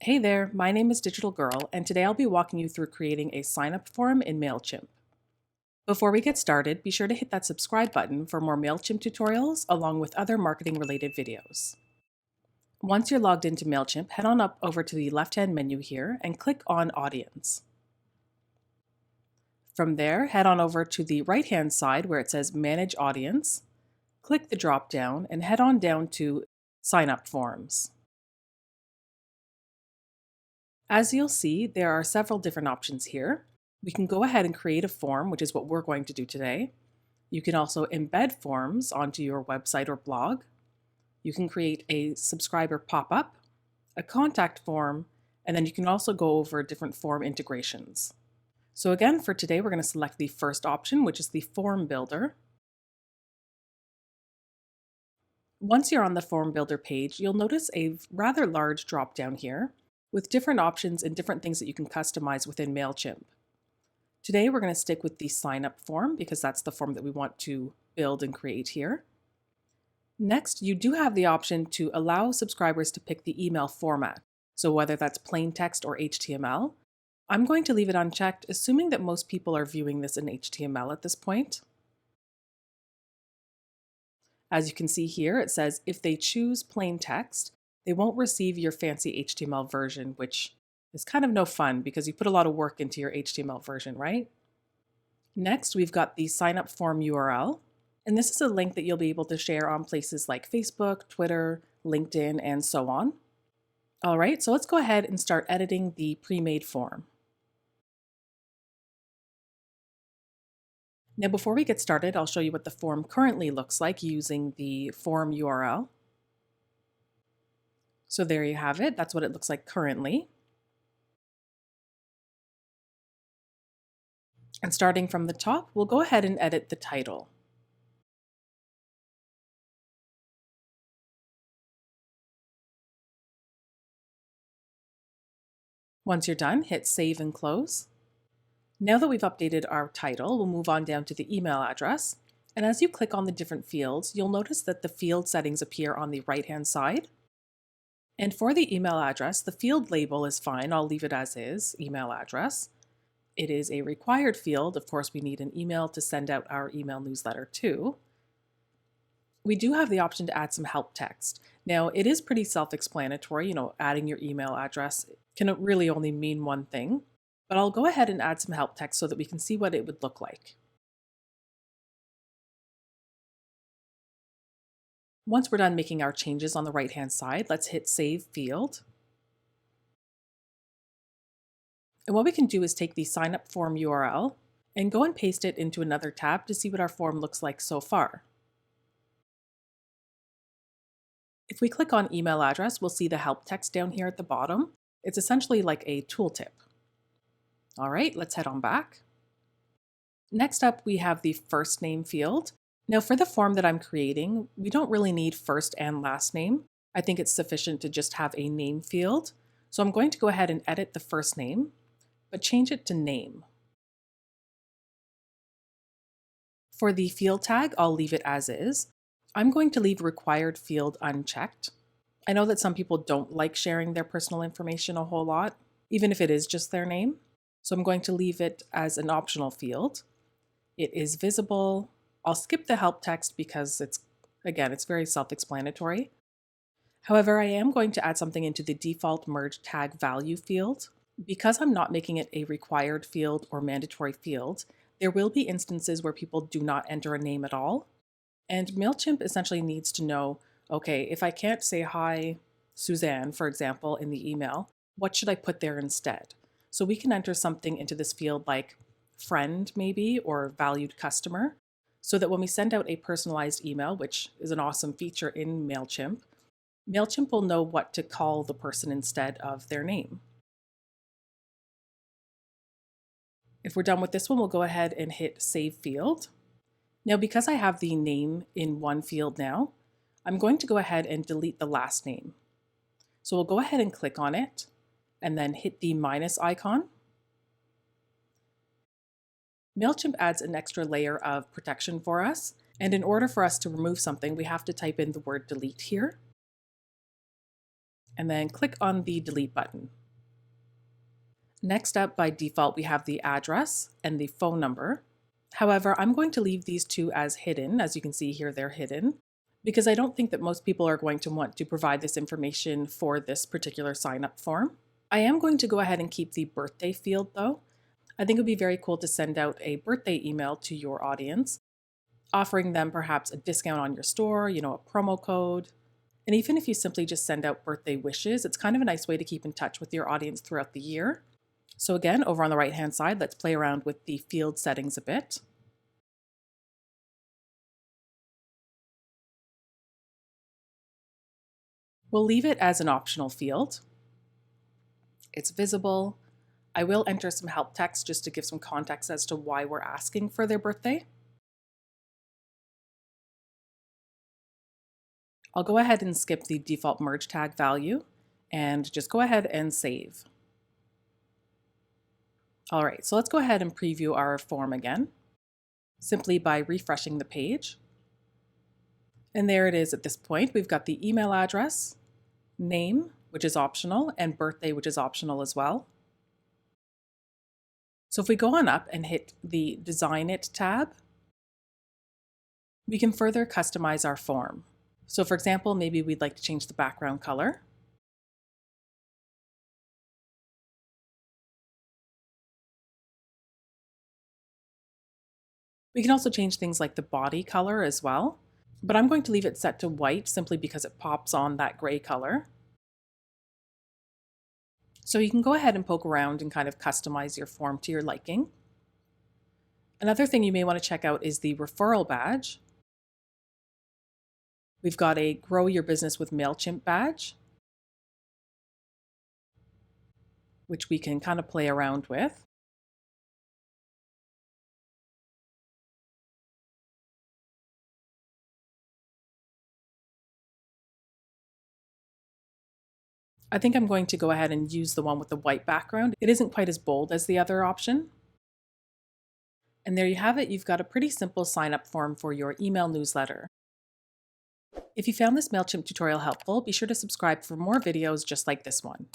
Hey there, my name is Digital Girl, and today I'll be walking you through creating a sign-up form in Mailchimp. Before we get started, be sure to hit that subscribe button for more Mailchimp tutorials along with other marketing-related videos. Once you're logged into Mailchimp, head on up over to the left-hand menu here and click on Audience. From there, head on over to the right-hand side where it says Manage Audience, click the drop-down, and head on down to Sign-up Forms. As you'll see, there are several different options here. We can go ahead and create a form, which is what we're going to do today. You can also embed forms onto your website or blog. You can create a subscriber pop-up, a contact form, and then you can also go over different form integrations. So again, for today, we're going to select the first option, which is the form builder. Once you're on the form builder page, you'll notice a rather large drop-down here with different options and different things that you can customize within Mailchimp. Today we're going to stick with the sign up form because that's the form that we want to build and create here. Next, you do have the option to allow subscribers to pick the email format. So whether that's plain text or HTML, I'm going to leave it unchecked, assuming that most people are viewing this in HTML at this point. As you can see here, it says if they choose plain text, they won't receive your fancy HTML version, which is kind of no fun because you put a lot of work into your HTML version, right? Next, we've got the sign up form URL, and this is a link that you'll be able to share on places like Facebook, Twitter, LinkedIn, and so on. All right, so let's go ahead and start editing the pre-made form. Now, before we get started, I'll show you what the form currently looks like using the form URL. So there you have it. That's what it looks like currently. And starting from the top, we'll go ahead and edit the title. Once you're done, hit save and close. Now that we've updated our title, we'll move on down to the email address. And as you click on the different fields, you'll notice that the field settings appear on the right-hand side. And for the email address, the field label is fine. I'll leave it as is, email address. It is a required field. Of course, we need an email to send out our email newsletter to. We do have the option to add some help text. Now, it is pretty self-explanatory. Adding your email address can really only mean one thing, but I'll go ahead and add some help text so that we can see what it would look like. Once we're done making our changes on the right-hand side, let's hit Save Field. And what we can do is take the sign up form URL and go and paste it into another tab to see what our form looks like so far. If we click on email address, we'll see the help text down here at the bottom. It's essentially like a tooltip. All right, let's head on back. Next up, we have the first name field. Now for the form that I'm creating, we don't really need first and last name. I think it's sufficient to just have a name field. So I'm going to go ahead and edit the first name, but change it to name. For the field tag, I'll leave it as is. I'm going to leave required field unchecked. I know that some people don't like sharing their personal information a whole lot, even if it is just their name. So I'm going to leave it as an optional field. It is visible. I'll skip the help text because it's very self-explanatory. However, I am going to add something into the default merge tag value field. Because I'm not making it a required field or mandatory field, there will be instances where people do not enter a name at all. And Mailchimp essentially needs to know, okay, if I can't say hi, Suzanne, for example, in the email, what should I put there instead? So we can enter something into this field like friend maybe, or valued customer, so that when we send out a personalized email, which is an awesome feature in Mailchimp, Mailchimp will know what to call the person instead of their name. If we're done with this one, we'll go ahead and hit Save Field. Now, because I have the name in one field now, I'm going to go ahead and delete the last name. So we'll go ahead and click on it and then hit the minus icon. Mailchimp adds an extra layer of protection for us. And in order for us to remove something, we have to type in the word delete here. and then click on the delete button. Next up, by default, we have the address and the phone number. However, I'm going to leave these two as hidden. As you can see here, they're hidden because I don't think that most people are going to want to provide this information for this particular sign-up form. I am going to go ahead and keep the birthday field though. I think it would be very cool to send out a birthday email to your audience, offering them perhaps a discount on your store, a promo code. And even if you simply just send out birthday wishes, it's kind of a nice way to keep in touch with your audience throughout the year. So again, over on the right-hand side, let's play around with the field settings a bit. We'll leave it as an optional field. It's visible. I will enter some help text just to give some context as to why we're asking for their birthday. I'll go ahead and skip the default merge tag value and just go ahead and save. All right, so let's go ahead and preview our form again, simply by refreshing the page. And there it is at this point. We've got the email address, name, which is optional, and birthday, which is optional as well. So if we go on up and hit the Design It tab, we can further customize our form. So for example, maybe we'd like to change the background color. We can also change things like the body color as well, but I'm going to leave it set to white simply because it pops on that gray color. So you can go ahead and poke around and kind of customize your form to your liking. Another thing you may want to check out is the referral badge. We've got a Grow Your Business with Mailchimp badge, which we can kind of play around with. I think I'm going to go ahead and use the one with the white background. It isn't quite as bold as the other option. And there you have it. You've got a pretty simple sign-up form for your email newsletter. If you found this Mailchimp tutorial helpful, be sure to subscribe for more videos just like this one.